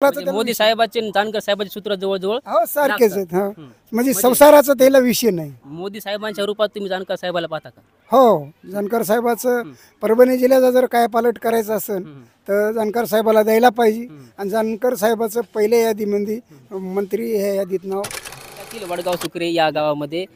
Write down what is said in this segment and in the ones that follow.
म्हणजे मोदी साहेबांचे आणि जानकर साहेबांचे सूत्र जवळजवळ हो सारखेच आहेत. हा हम्म. म्हणजे संसाराचा त्याला विषय नाही. मोदी साहेबांच्या रूपात तुम्ही जानकर साहेबाला पाहता का? हो जानकर साहेबाचं परभणी जिल्ह्याचा जर काय पालट करायचं असेल तर जानकर साहेबाला द्यायला पाहिजे. आणि जानकर साहेबाचं पहिल्या यादीमध्ये मंत्री ह्या यादीत नाव. त्यातील वडगाव सुकरे या गावामध्ये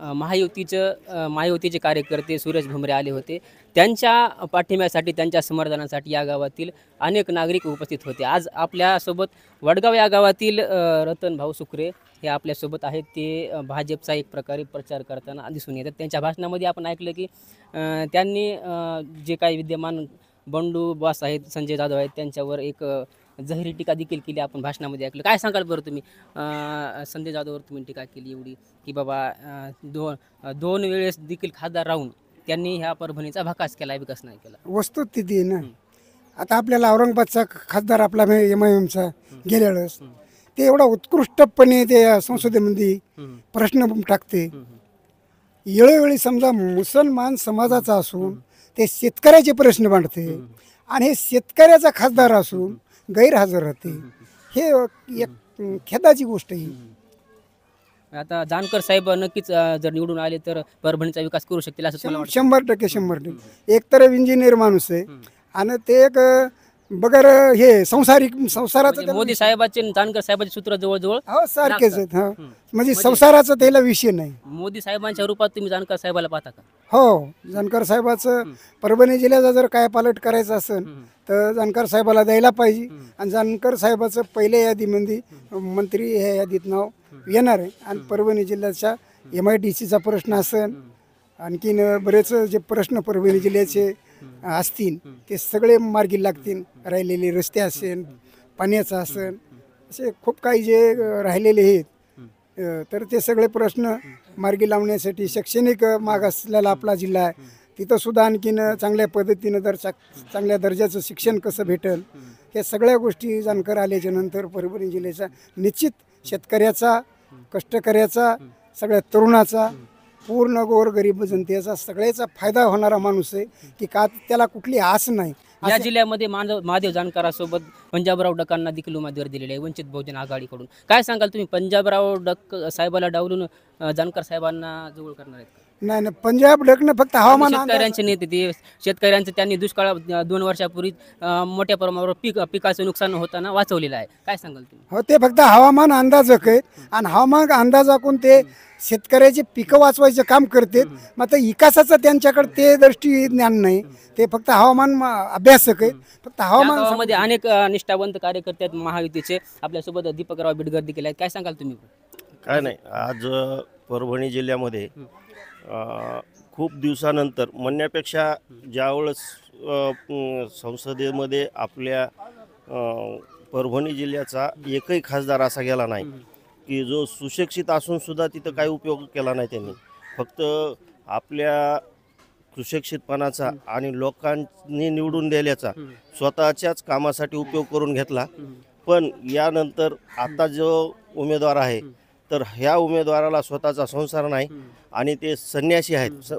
महायुतीचे कार्यकर्ते सुरेश भुमरे आले होते. त्यांच्या पाठिंब्यासाठी, त्यांच्या समर्थनासाठी या गावातील अनेक नागरिक उपस्थित होते. आज आपल्यासोबत वडगाव या गावातील रतन भाऊ सुकरे हे आपल्यासोबत आहेत. ते भाजपचा एक प्रकारे प्रचार करताना दिसून येतात. त्यांच्या भाषणामध्ये आपण ऐकलं की त्यांनी जे काही विद्यमान बंडू बॉस आहेत, संजय जाधव आहेत, त्यांच्यावर एक जहिरी टीका देखील केली. आपण भाषणामध्ये ऐकलं. काय सांगाल बरं तुम्ही? संजय जाधववर तुम्ही टीका केली एवढी की बाबा दोन वेळेस देखील खासदार राहून त्यांनी ह्या परभणीचा भकास केला, विकास नाही केला. वस्तुस्थिती आहे ना. आता आपल्याला औरंगाबादचा खासदार आपला MIMचा गेल्या वेळेस ते एवढा उत्कृष्टपणे ते संसदेमध्ये प्रश्न टाकते. वेळोवेळी समजा मुसलमान समाजाचा असून ते शेतकऱ्याचे प्रश्न मांडते आणि हे शेतकऱ्याचा खासदार असून गैरहजर राहते. हे एक खेदाची गोष्ट आहे. आता जानकर साहेब नक्कीच जर निवडून आले तर परभणीचा विकास करू शकतील असं तुम्हाला वाटतं? 100% एक तर इंजिनियर माणूस आहे आणि ते एक बगर हे संसाराचं म्हणजे मोदी साहेबांचे आणि जानकर साहेबांचे सूत्र जवळजवळ हो सारखेच आहेत. हा म्हणजे संसाराचा त्याला विषय नाही. मोदी साहेबांच्या रूपात तुम्ही जानकर साहेबाला पाहता का? हो जानकर साहेबाचं परभणी जिल्ह्याचा जर काय पालट करायचं असेल तर जानकर साहेबाला द्यायला पाहिजे. आणि जानकर साहेबाचं पहिल्या यादीमध्ये मंत्री ह्या यादीत नाव येणार आहे. आणि परभणी जिल्ह्याच्या MIDCचा प्रश्न असेल, आणखीन बरेच जे प्रश्न परभणी जिल्ह्याचे असतील ते सगळे मार्गी लागतील. राहिलेले रस्ते असेल, पाण्याचं असेल, असे खूप काही जे राहिलेले आहेत तर ते सगळे प्रश्न मार्गी लावण्यासाठी शैक्षणिक मागासलेला आपला जिल्हा आहे, तिथं सुद्धा आणखीन चांगल्या पद्धतीनं चांगल्या दर्जाचं शिक्षण कसं भेटेल, हे सगळ्या गोष्टी जानकर आल्याच्या नंतर परभणी जिल्ह्याचा निश्चित शेतकऱ्याचा, कष्टकऱ्याचा, सगळ्या तरुणाचा, पूर्ण गोरगरीब जनतेचा सगळ्याचा फायदा होणारा माणूस आहे की का त्याला कुठली आस नाही. या जिल्ह्यामध्ये महादेव जानकरांसोबत पंजाबराव डकांना देखील उमेदवारी दिलेली आहे वंचित बहुजन आघाडीकडून. काय सांगाल तुम्ही? पंजाबराव डक साहेबाला डावलून जानकर साहेबांना जवळ करणार आहेत का? नाही पंजाब डकनं फक्त हवामान शेतकऱ्यांचे नेते ते शेतकऱ्यांचं त्यांनी दुष्काळात 2 वर्षापूर्वी मोठ्या प्रमाणावर पिकाचं नुकसान होताना वाचवलेलं आहे. काय सांगाल तुम्ही? हो ते फक्त हवामान अंदाजक आहेत आणि हवामान अंदाजाकून ते शेतकऱ्याचे पिकं वाचवायचं काम करतात. मात्र विकासाचं त्यांच्याकडे ते दृष्टी ज्ञान नाही. ते फक्त हवामान अभ्यासक आहेत. फक्त हवामानामध्ये अनेक निष्ठावंत कार्यकर्ते आहेत महायुतीचे. आपल्यासोबत दीपकराव बिडकर देखील आहेत. काय सांगाल तुम्ही? काय नाही, आज परभणी जिल्ह्यामध्ये खूप दिवसानंतर म्हणण्यापेक्षा ज्यावेळेस संसदेमध्ये आपल्या परभणी जिल्ह्याचा एकही खासदार असा गेला नाही की जो सुशिक्षित असून सुद्धा तिथं काही उपयोग केला नाही त्यांनी. फक्त आपल्या सुशिक्षितपणाचा आणि लोकांनी निवडून दिल्याचा स्वतःच्याच कामासाठी उपयोग करून घेतला. पण यानंतर आता जो उमेदवार आहे तर ह्या उमेदवाराला स्वतःचा संसार नाही आणि ते संन्यासी आहेत.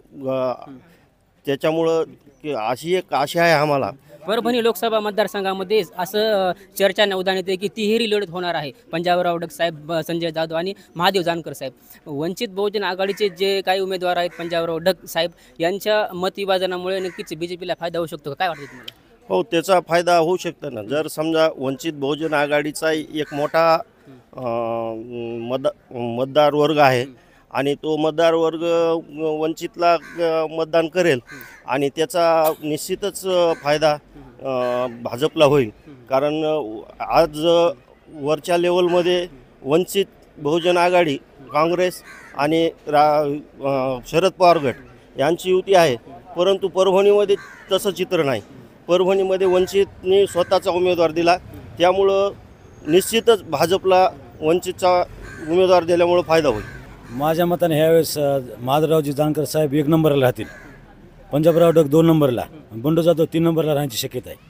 त्याच्यामुळं अशी एक आशा आहे आम्हाला. परभणी लोकसभा मतदारसंघामध्ये असं चर्चा उदाहरण येते की तिहेरी लढत होणार आहे. पंजाबराव डक साहेब, संजय जाधव आणि महादेव जानकर साहेब. वंचित बहुजन आघाडीचे जे काही उमेदवार आहेत पंजाबराव डक साहेब यांच्या मतविभाजनामुळे नक्कीच BJPला फायदा होऊ शकतो. काय वाटतं तुम्हाला? हो, त्याचा फायदा होऊ शकतो ना. जर समजा वंचित बहुजन आघाडीचा एक मोठा मतदार वर्ग आहे आणि तो मतदार वर्ग वंचितला मतदान करेल आणि त्याचा निश्चितच फायदा भाजपला होईल. कारण आज वरच्या लेवलमध्ये वंचित बहुजन आघाडी, काँग्रेस आणि शरद पवार गट यांची युती आहे. परंतु परभणीमध्ये तसं चित्र नाही. परभणीमध्ये वंचितने स्वतःचा उमेदवार दिला. त्यामुळं निश्चितच भाजपला वंचितचा उमेदवार दिल्यामुळं फायदा होईल. माझ्या मताने ह्यावेळेस माधवरावजी जानकर साहेब 1 नंबरला राहतील, पंजाबराव डक 2 नंबरला, बंडू जाधव 3 नंबरला राहण्याची शक्यता आहे.